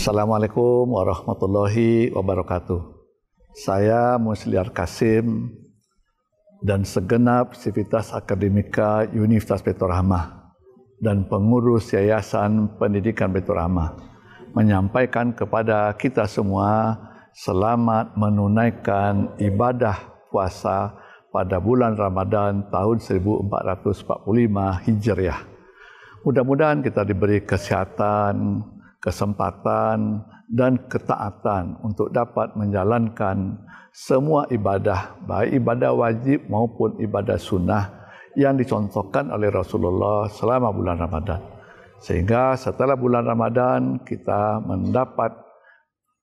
Assalamualaikum warahmatullahi wabarakatuh. Saya Musliar Kasim dan segenap sivitas akademika Universitas Baitur Rahmah dan pengurus Yayasan Pendidikan Baitur Rahmah menyampaikan kepada kita semua selamat menunaikan ibadah puasa pada bulan Ramadan tahun 1445 Hijriah. Mudah-mudahan kita diberi kesehatan, kesempatan dan ketaatan untuk dapat menjalankan semua ibadah, baik ibadah wajib maupun ibadah sunnah yang dicontohkan oleh Rasulullah selama bulan Ramadan. Sehingga setelah bulan Ramadan kita mendapat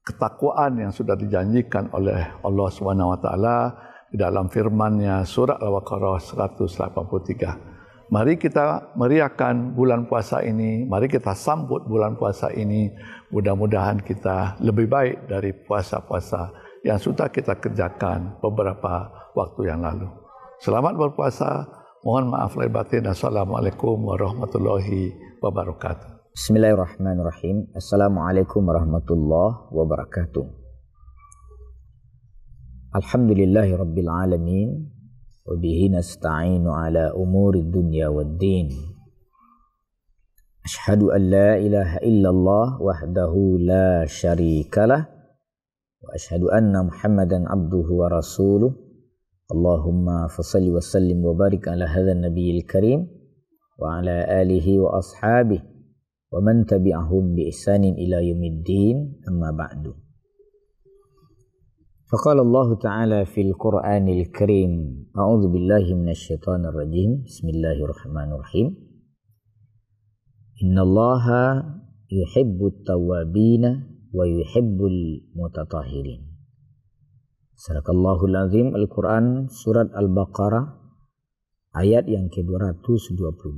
ketakwaan yang sudah dijanjikan oleh Allah SWT di dalam firman-Nya surah Al-Baqarah 183. Mari kita meriahkan bulan puasa ini, mari kita sambut bulan puasa ini. Mudah-mudahan kita lebih baik dari puasa-puasa yang sudah kita kerjakan beberapa waktu yang lalu. Selamat berpuasa, mohon maaf lahir batin. Assalamualaikum warahmatullahi wabarakatuh. Bismillahirrahmanirrahim. Assalamualaikum warahmatullahi wabarakatuh. Alhamdulillahi rabbil alamin. Wabihi nasta'inu ala umuri dunya waddin. Ashhadu an la ilaha illallah wahdahu la syarikalah wa ashhadu anna Muhammadan abduhu wa rasuluh. Allahumma fasalli wa sallim wa barik ala hadzal nabiyil karim wa ala alihi wa ashabihi wa man tabi'ahum bi ihsanin ila yaumiddin, amma ba'du. Faqala Allah Ta'ala fil Qur'anil Karim, a'udzu billahi minasyaitonir rajim. Bismillahirrahmanirrahim. Innallaha yuhibbut tawwabina wa yuhibbul mutatahhirin. Sadaqallahul azim. Al-Qur'an surat Al-Baqarah ayat yang ke-222.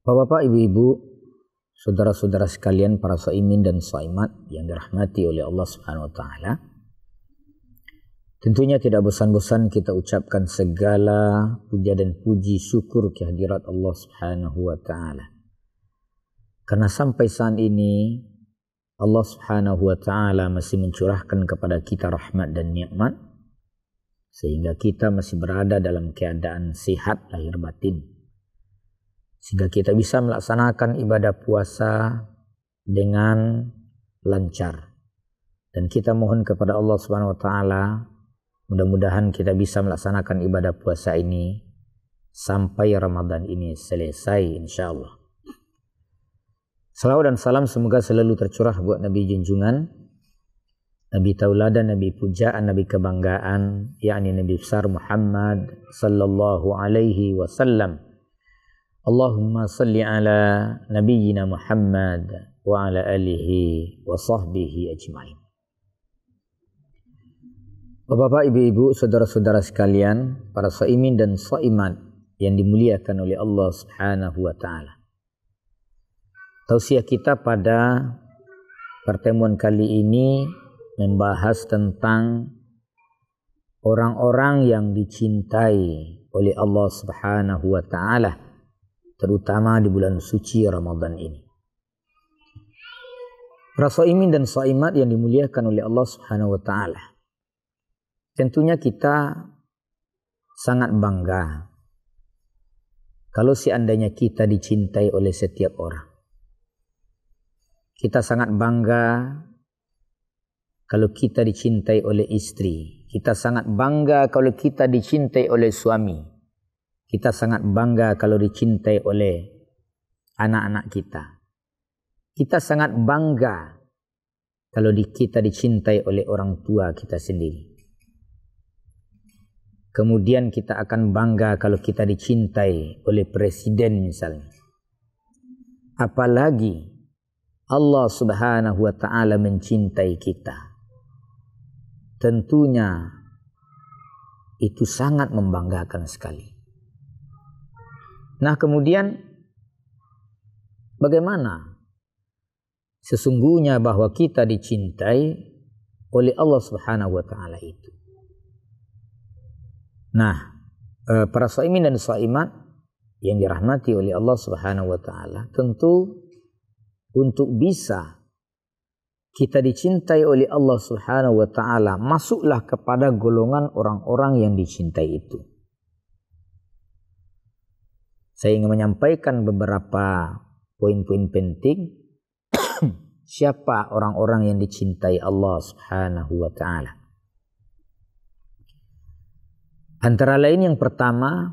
Bapak-bapak, ibu-ibu, saudara-saudara sekalian, para shaimin dan shaimat yang dirahmati oleh Allah Subhanahu wa taala. Tentunya tidak bosan-bosan kita ucapkan segala puja dan puji syukur kehadirat Allah Subhanahu wa taala. Karena sampai saat ini Allah Subhanahu wa taala masih mencurahkan kepada kita rahmat dan nikmat sehingga kita masih berada dalam keadaan sehat lahir batin. Sehingga kita bisa melaksanakan ibadah puasa dengan lancar. Dan kita mohon kepada Allah Subhanahu wa taala, mudah-mudahan kita bisa melaksanakan ibadah puasa ini sampai Ramadan ini selesai insyaallah. Salawat dan salam semoga selalu tercurah buat Nabi junjungan, Nabi tauladan, Nabi pujaan, Nabi kebanggaan, yakni Nabi besar Muhammad sallallahu alaihi wasallam. Allahumma salli ala nabiyyina Muhammad wa ala alihi wa sahbihi ajma'in. Bapak-bapak, ibu-ibu, saudara-saudara sekalian, para shaimin dan shaimat yang dimuliakan oleh Allah Subhanahu wa taala. Tausiah kita pada pertemuan kali ini membahas tentang orang-orang yang dicintai oleh Allah Subhanahu wa taala, terutama di bulan suci Ramadan ini. Para shaimin dan shaimat yang dimuliakan oleh Allah Subhanahu wa taala. Tentunya kita sangat bangga kalau seandainya kita dicintai oleh setiap orang. Kita sangat bangga kalau kita dicintai oleh istri. Kita sangat bangga kalau kita dicintai oleh suami. Kita sangat bangga kalau dicintai oleh anak-anak kita. Kita sangat bangga kalau kita dicintai oleh orang tua kita sendiri. Kemudian kita akan bangga kalau kita dicintai oleh presiden misalnya. Apalagi Allah Subhanahu wa taala mencintai kita. Tentunya itu sangat membanggakan sekali. Nah, kemudian bagaimana sesungguhnya bahwa kita dicintai oleh Allah Subhanahu wa taala itu? Nah, para shaimin dan shaimat, yang dirahmati oleh Allah Subhanahu wa taala, tentu untuk bisa kita dicintai oleh Allah Subhanahu wa taala, masuklah kepada golongan orang-orang yang dicintai itu. Saya ingin menyampaikan beberapa poin-poin penting siapa orang-orang yang dicintai Allah Subhanahu wa taala. Antara lain yang pertama,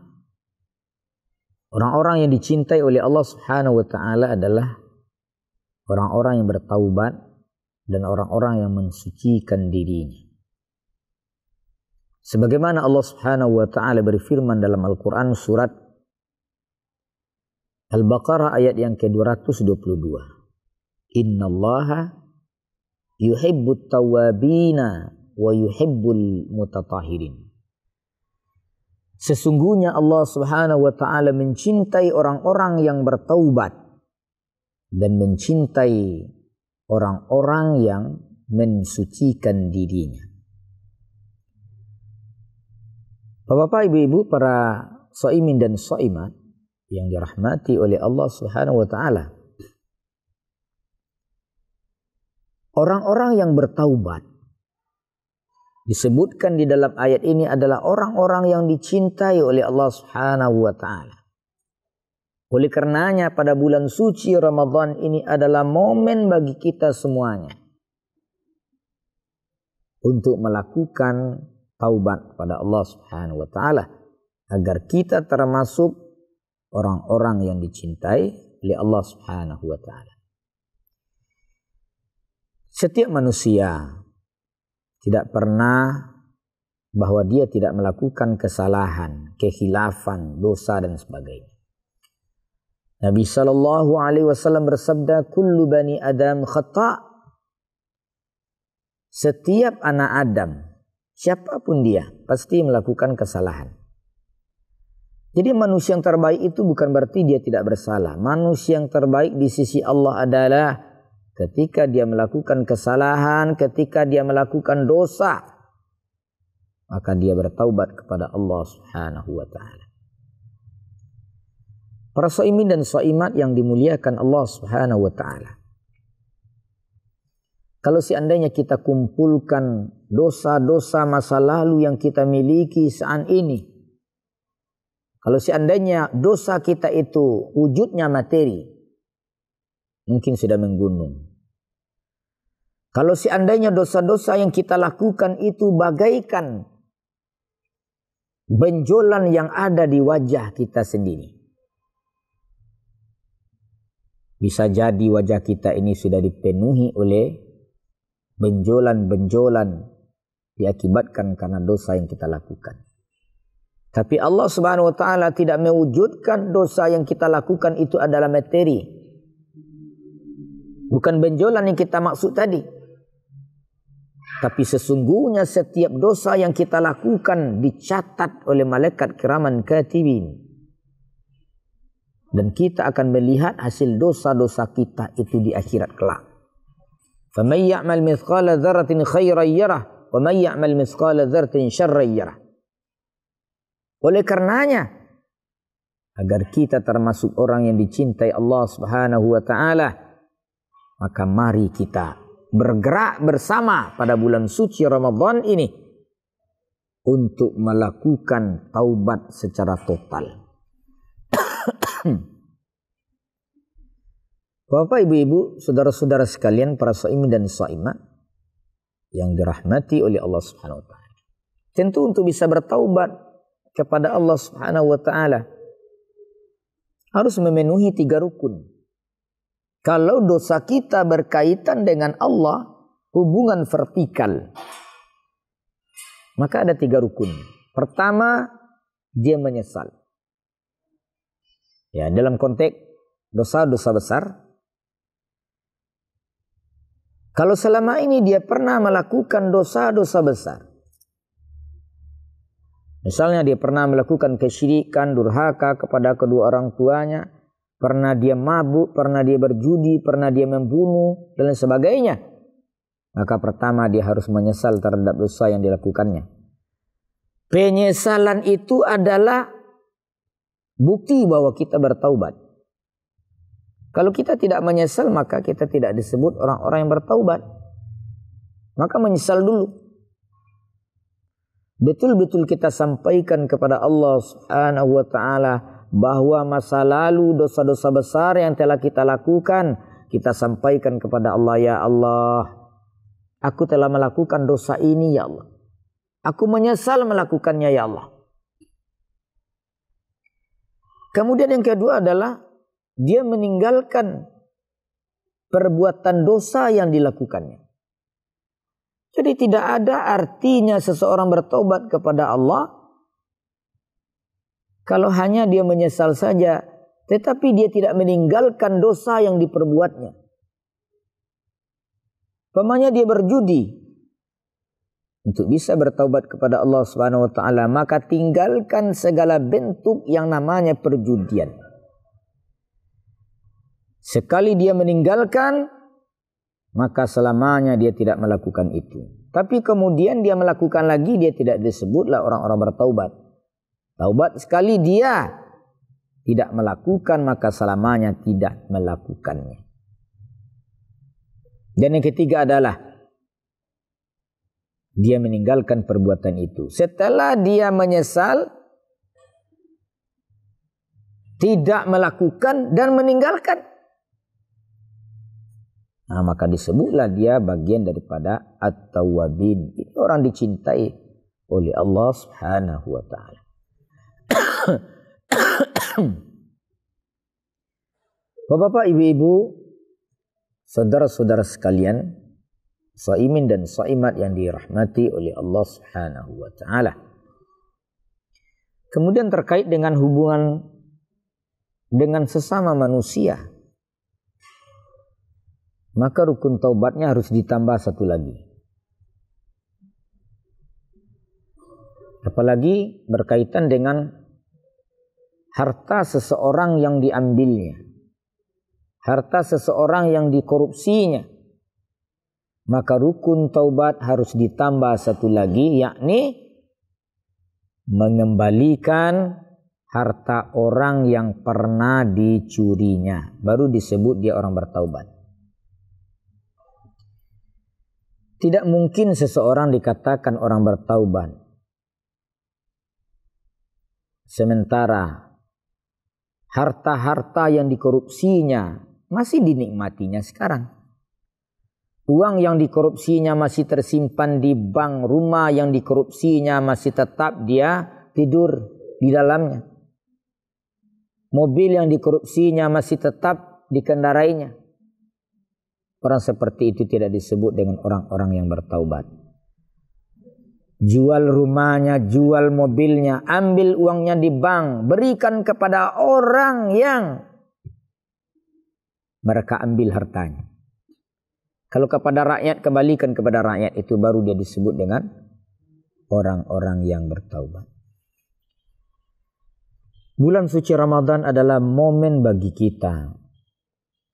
orang-orang yang dicintai oleh Allah Subhanahu wa taala adalah orang-orang yang bertaubat dan orang-orang yang mensucikan dirinya. Sebagaimana Allah Subhanahu wa taala berfirman dalam Al-Qur'an surat Al-Baqarah ayat yang ke-222. Innallaha yuhibbut tawwabina wa yuhibbul mutatahhirin. Sesungguhnya Allah Subhanahu wa taala mencintai orang-orang yang bertaubat dan mencintai orang-orang yang mensucikan dirinya. Bapak, Ibu-ibu, para shaimin dan shaimat yang dirahmati oleh Allah Subhanahu wa taala. Orang-orang yang bertaubat disebutkan di dalam ayat ini adalah orang-orang yang dicintai oleh Allah Subhanahu wa taala. Oleh karenanya pada bulan suci Ramadan ini adalah momen bagi kita semuanya untuk melakukan taubat kepada Allah Subhanahu wa taala agar kita termasuk orang-orang yang dicintai oleh Allah Subhanahu wa taala. Setiap manusia tidak pernah bahwa dia tidak melakukan kesalahan, kekhilafan, dosa dan sebagainya. Nabi sallallahu alaihi wasallam bersabda, "Kullu bani Adam khata'." Setiap anak Adam, siapapun dia, pasti melakukan kesalahan. Jadi manusia yang terbaik itu bukan berarti dia tidak bersalah. Manusia yang terbaik di sisi Allah adalah ketika dia melakukan kesalahan, ketika dia melakukan dosa, maka dia bertaubat kepada Allah Subhanahu wa taala. Para shaimin dan shaimat yang dimuliakan Allah Subhanahu wa taala. Kalau seandainya kita kumpulkan dosa-dosa masa lalu yang kita miliki saat ini, kalau seandainya dosa kita itu wujudnya materi, mungkin sudah menggunung. Kalau seandainya dosa-dosa yang kita lakukan itu bagaikan benjolan yang ada di wajah kita sendiri. Bisa jadi wajah kita ini sudah dipenuhi oleh benjolan-benjolan diakibatkan karena dosa yang kita lakukan. Tapi Allah Subhanahu wa taala tidak mewujudkan dosa yang kita lakukan itu adalah materi. Bukan benjolan yang kita maksud tadi. Tapi sesungguhnya setiap dosa yang kita lakukan dicatat oleh malaikat kiraman katibin. Dan kita akan melihat hasil dosa-dosa kita itu di akhirat kelak. فَمَنْ يَعْمَلْ مِثْقَالَ ذَرَّةٍ خَيْرًا يَرَهُ وَمَنْ يَعْمَلْ مِثْقَالَ ذَرَّةٍ شَرًّا يَرَهُ. Oleh karenanya, agar kita termasuk orang yang dicintai Allah Subhanahu wa taala, maka mari kita bergerak bersama pada bulan suci Ramadan ini untuk melakukan taubat secara total. Bapak, Ibu-ibu, saudara-saudara sekalian, para shaimin dan shaimat yang dirahmati oleh Allah Subhanahu wa taala. Tentu untuk bisa bertaubat kepada Allah Subhanahu wa taala harus memenuhi 3 rukun. Kalau dosa kita berkaitan dengan Allah, hubungan vertikal, maka ada 3 rukun. Pertama, dia menyesal. Ya, dalam konteks dosa-dosa besar. Kalau selama ini dia pernah melakukan dosa-dosa besar, misalnya dia pernah melakukan kesyirikan, durhaka kepada kedua orang tuanya, pernah dia mabuk, pernah dia berjudi, pernah dia membunuh, dan sebagainya. Maka pertama dia harus menyesal terhadap dosa yang dilakukannya. Penyesalan itu adalah bukti bahwa kita bertaubat. Kalau kita tidak menyesal, maka kita tidak disebut orang-orang yang bertaubat. Maka menyesal dulu. Betul-betul kita sampaikan kepada Allah Subhanahu wa ta'ala bahwa masa lalu dosa-dosa besar yang telah kita lakukan, kita sampaikan kepada Allah, ya Allah, aku telah melakukan dosa ini, ya Allah. Aku menyesal melakukannya, ya Allah. Kemudian yang kedua adalah dia meninggalkan perbuatan dosa yang dilakukannya. Jadi tidak ada artinya seseorang bertobat kepada Allah kalau hanya dia menyesal saja, tetapi dia tidak meninggalkan dosa yang diperbuatnya. Umpamanya dia berjudi. Untuk bisa bertaubat kepada Allah Subhanahu wa taala, maka tinggalkan segala bentuk yang namanya perjudian. Sekali dia meninggalkan, maka selamanya dia tidak melakukan itu. Tapi kemudian dia melakukan lagi, dia tidak disebutlah orang-orang bertaubat. Taubat sekali dia tidak melakukan, maka selamanya tidak melakukannya. Dan yang ketiga adalah dia meninggalkan perbuatan itu. Setelah dia menyesal, tidak melakukan dan meninggalkan, nah, maka disebutlah dia bagian daripada at-tawwabin. Itu orang dicintai oleh Allah Subhanahu wa ta'ala. Bapak-bapak, ibu-ibu, saudara-saudara sekalian, shaimin dan shaimat yang dirahmati oleh Allah Subhanahu wa ta'ala. Kemudian terkait dengan hubungan dengan sesama manusia, maka rukun taubatnya harus ditambah satu lagi. Apalagi berkaitan dengan harta seseorang yang diambilnya, harta seseorang yang dikorupsinya. Maka rukun taubat harus ditambah satu lagi, yakni mengembalikan harta orang yang pernah dicurinya. Baru disebut dia orang bertaubat. Tidak mungkin seseorang dikatakan orang bertaubat sementara harta-harta yang dikorupsinya masih dinikmatinya sekarang. Uang yang dikorupsinya masih tersimpan di bank, rumah yang dikorupsinya masih tetap dia tidur di dalamnya. Mobil yang dikorupsinya masih tetap dikendarainya. Orang seperti itu tidak disebut dengan orang-orang yang bertaubat. Jual rumahnya, jual mobilnya, ambil uangnya di bank, berikan kepada orang yang mereka ambil hartanya. Kalau kepada rakyat, kembalikan kepada rakyat, itu baru dia disebut dengan orang-orang yang bertaubat. Bulan suci Ramadan adalah momen bagi kita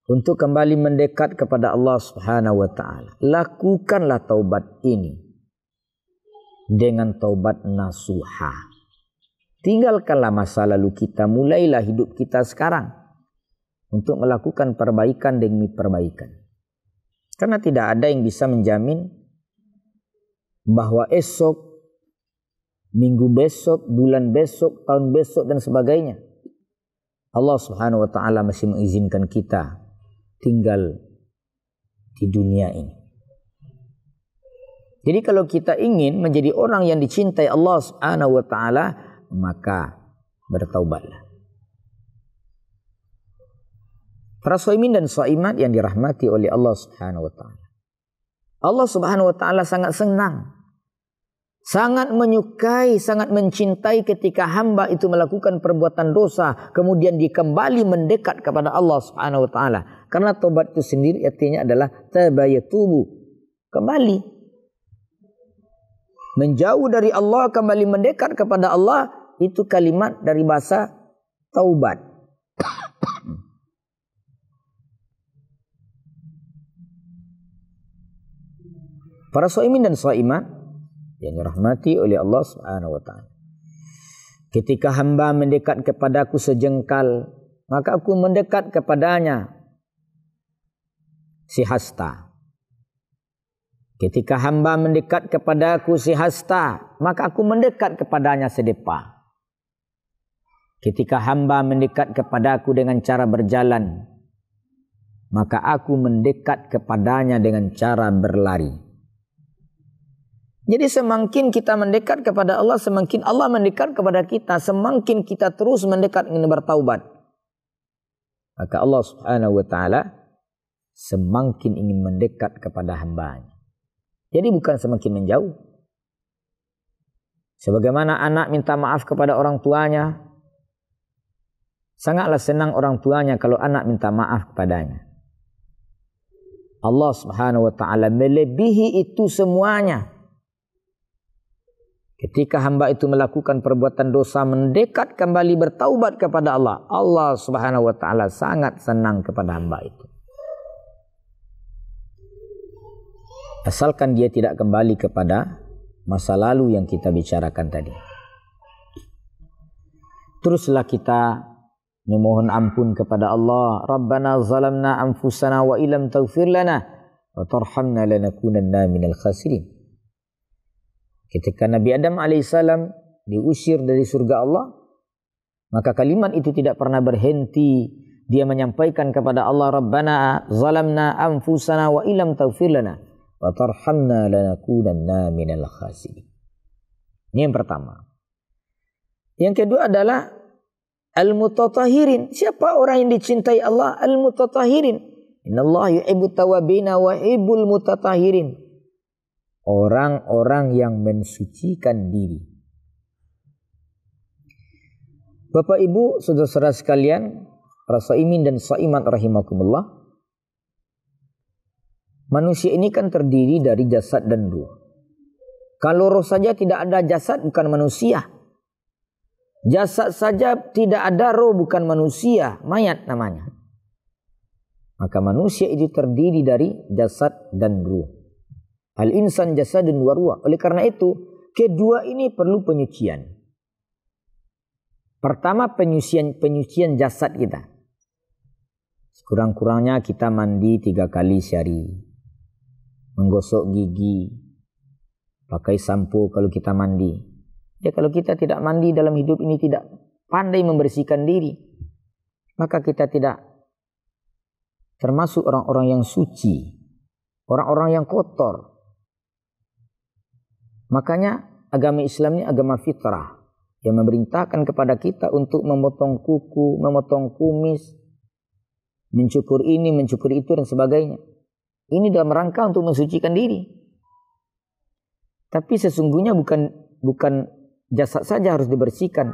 untuk kembali mendekat kepada Allah Subhanahu wa ta'ala. Lakukanlah taubat ini dengan taubat nasuha. Tinggalkanlah masa lalu kita, mulailah hidup kita sekarang untuk melakukan perbaikan demi perbaikan. Karena tidak ada yang bisa menjamin bahwa esok, minggu besok, bulan besok, tahun besok dan sebagainya Allah Subhanahu wa ta'ala masih mengizinkan kita tinggal di dunia ini. Jadi kalau kita ingin menjadi orang yang dicintai Allah Subhanahu wa ta'ala, maka bertaubatlah. Para shaimin dan shaimat yang dirahmati oleh Allah Subhanahu wa ta'ala. Allah Subhanahu wa ta'ala sangat senang, sangat menyukai, sangat mencintai ketika hamba itu melakukan perbuatan dosa, kemudian dikembali mendekat kepada Allah Subhanahu wa ta'ala. Karena taubat itu sendiri artinya adalah tabayatubu, kembali. Menjauh dari Allah, kembali mendekat kepada Allah, itu kalimat dari bahasa taubat. Para shaimin dan shaimat yang dirahmati oleh Allah Subhanahu wa ta'ala. Ketika hamba mendekat kepadaku sejengkal, maka aku mendekat kepadanya sehasta. Ketika hamba mendekat kepadaku sehasta, maka aku mendekat kepadanya sedepa. Ketika hamba mendekat kepadaku dengan cara berjalan, maka aku mendekat kepadanya dengan cara berlari. Jadi semakin kita mendekat kepada Allah, semakin Allah mendekat kepada kita. Semakin kita terus mendekat ingin bertaubat, maka Allah Subhanahu wa ta'ala semakin ingin mendekat kepada hambanya. Jadi bukan semakin menjauh. Sebagaimana anak minta maaf kepada orang tuanya, sangatlah senang orang tuanya kalau anak minta maaf kepadanya. Allah Subhanahu wa ta'ala melebihi itu semuanya. Ketika hamba itu melakukan perbuatan dosa, mendekat kembali bertaubat kepada Allah, Allah Subhanahu wa ta'ala sangat senang kepada hamba itu. Asalkan dia tidak kembali kepada masa lalu yang kita bicarakan tadi. Teruslah kita memohon ampun kepada Allah. Rabbana zalamna anfusana wa ilam taghfir lana wa tarhamna lanakunanna minal khasirin. Ketika Nabi Adam alaihissalam diusir dari surga Allah, maka kalimat itu tidak pernah berhenti. Dia menyampaikan kepada Allah, Rabbana zalamna anfusana wa ilam taghfir lana wa tarhamna lanakunanna minal khasirin. Ini yang pertama. Yang kedua adalah al-mutatahirin. Siapa orang yang dicintai Allah? Al-mutatahirin. Innallaha yuhibbut tawwabina wa yuhibbul mutatahirin. Orang-orang yang mensucikan diri. Bapak Ibu, saudara-saudara sekalian, para shaimin dan shaimat rahimakumullah. Manusia ini kan terdiri dari jasad dan ruh. Kalau roh saja tidak ada jasad, bukan manusia. Jasad saja tidak ada roh, bukan manusia, mayat namanya. Maka manusia itu terdiri dari jasad dan ruh. Al-insan jasadun wa ruh. Oleh karena itu, kedua ini perlu penyucian. Pertama, penyucian jasad kita. Sekurang-kurangnya kita mandi 3 kali sehari. Menggosok gigi. Pakai sampo kalau kita mandi. Ya, kalau kita tidak mandi dalam hidup ini, tidak pandai membersihkan diri, maka kita tidak termasuk orang-orang yang suci. Orang-orang yang kotor. Makanya agama Islam ini agama fitrah yang memerintahkan kepada kita untuk memotong kuku, memotong kumis, mencukur ini, mencukur itu dan sebagainya. Ini dalam rangka untuk mensucikan diri. Tapi sesungguhnya bukan jasad saja harus dibersihkan.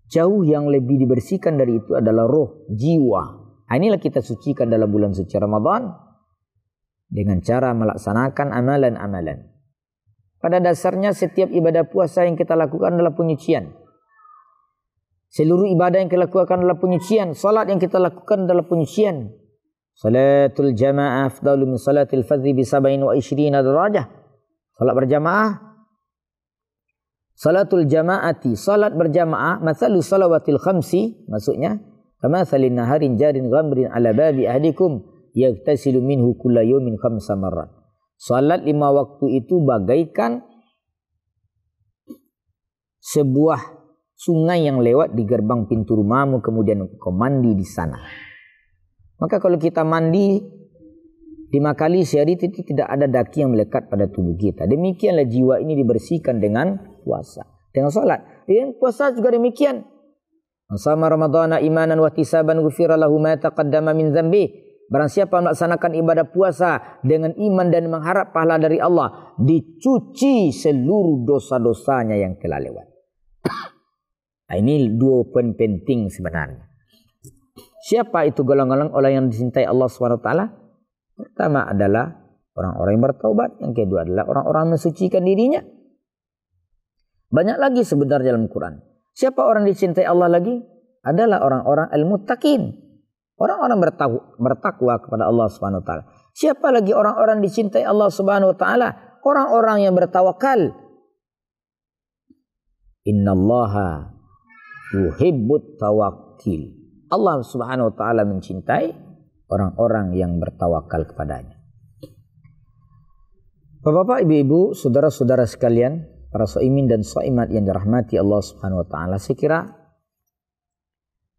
Jauh yang lebih dibersihkan dari itu adalah roh, jiwa. Inilah kita sucikan dalam bulan suci Ramadan dengan cara melaksanakan amalan-amalan. Pada dasarnya setiap ibadah puasa yang kita lakukan adalah penyucian. Seluruh ibadah yang kita lakukan adalah penyucian. Salat yang kita lakukan adalah penyucian. Salatul jamaah afdalu min salatil fadhi bi 27 darajah. Salat berjamaah. Salatul jamaati, salat berjamaah, mathalu salawatil khamsi, maksudnya kamathalin naharin jarin ghamrin ala babi ahdikum yaghtasilu minhu kulla yawmin 5 marrat. Salat 5 waktu itu bagaikan sebuah sungai yang lewat di gerbang pintu rumahmu, kemudian kau mandi di sana. Maka kalau kita mandi 5 kali sehari, itu tidak ada daki yang melekat pada tubuh kita. Demikianlah jiwa ini dibersihkan dengan puasa, dengan salat. Dan puasa juga demikian. Sama Ramadhana imanan wa ihtisaban ghufira lahu ma taqaddama min dzambi. Barang siapa melaksanakan ibadah puasa dengan iman dan mengharap pahala dari Allah, dicuci seluruh dosa-dosanya yang telah lewat. Ini 2 poin penting sebenarnya. Siapa itu golongan orang yang dicintai Allah SWT? Pertama adalah orang-orang yang bertaubat. Yang kedua adalah orang-orang yang mensucikan dirinya. Banyak lagi sebenarnya dalam Quran. Siapa orang dicintai Allah lagi? Adalah orang-orang al-muttaqin. Orang-orang bertakwa kepada Allah Subhanahu wa taala. Siapa lagi orang-orang dicintai Allah Subhanahu wa taala? Orang-orang yang bertawakal. Innallaha yuhibbut tawakkil. Allah Subhanahu wa taala mencintai orang-orang yang bertawakal kepadanya. Bapak-bapak, ibu-ibu, saudara-saudara sekalian, para shaimin dan shaimat yang dirahmati Allah Subhanahu wa taala, saya kira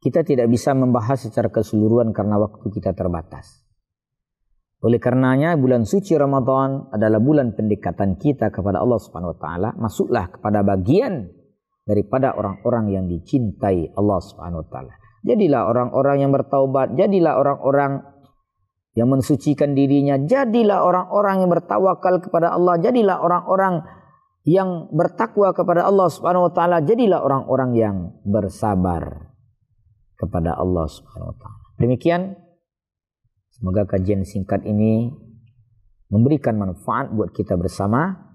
kita tidak bisa membahas secara keseluruhan karena waktu kita terbatas. Oleh karenanya bulan suci Ramadan adalah bulan pendekatan kita kepada Allah Subhanahu wa taala. Masuklah kepada bagian daripada orang-orang yang dicintai Allah Subhanahu wa taala. Jadilah orang-orang yang bertaubat, jadilah orang-orang yang mensucikan dirinya, jadilah orang-orang yang bertawakal kepada Allah, jadilah orang-orang yang bertakwa kepada Allah Subhanahu wa taala, jadilah orang-orang yang bersabar kepada Allah Subhanahu wa taala. Demikian, semoga kajian singkat ini memberikan manfaat buat kita bersama.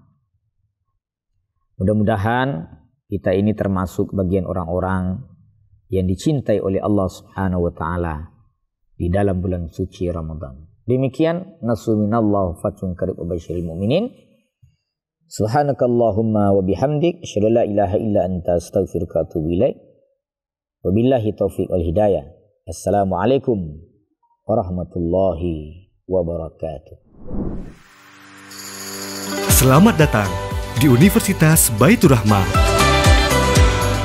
Mudah-mudahan kita ini termasuk bagian orang-orang yang dicintai oleh Allah Subhanahu wa taala di dalam bulan suci Ramadan. Demikian, nasu minallahu fatun qarib wa basyiril mu'minin. Subhanakallahumma wa bihamdik asyhadu la ilaha illa anta astaghfiruka wa atubu ilaik. Wabillahi taufiq wal hidayah. Assalamualaikum warahmatullahi wabarakatuh. Selamat datang di Universitas Baitur Rahmah.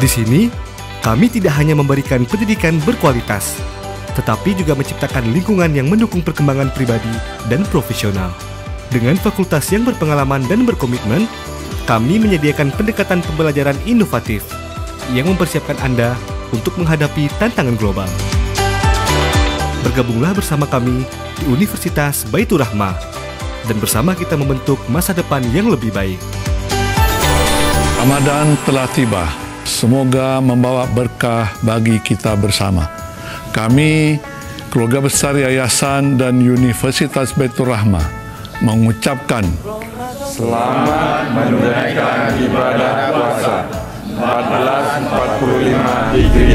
Di sini, kami tidak hanya memberikan pendidikan berkualitas, tetapi juga menciptakan lingkungan yang mendukung perkembangan pribadi dan profesional. Dengan fakultas yang berpengalaman dan berkomitmen, kami menyediakan pendekatan pembelajaran inovatif yang mempersiapkan Anda untuk menghadapi tantangan global. Bergabunglah bersama kami di Universitas Baitur Rahmah dan bersama kita membentuk masa depan yang lebih baik. Ramadan telah tiba. Semoga membawa berkah bagi kita bersama. Kami, keluarga besar Yayasan dan Universitas Baitur Rahmah, mengucapkan selamat menunaikan ibadah puasa 1445 Hijriah.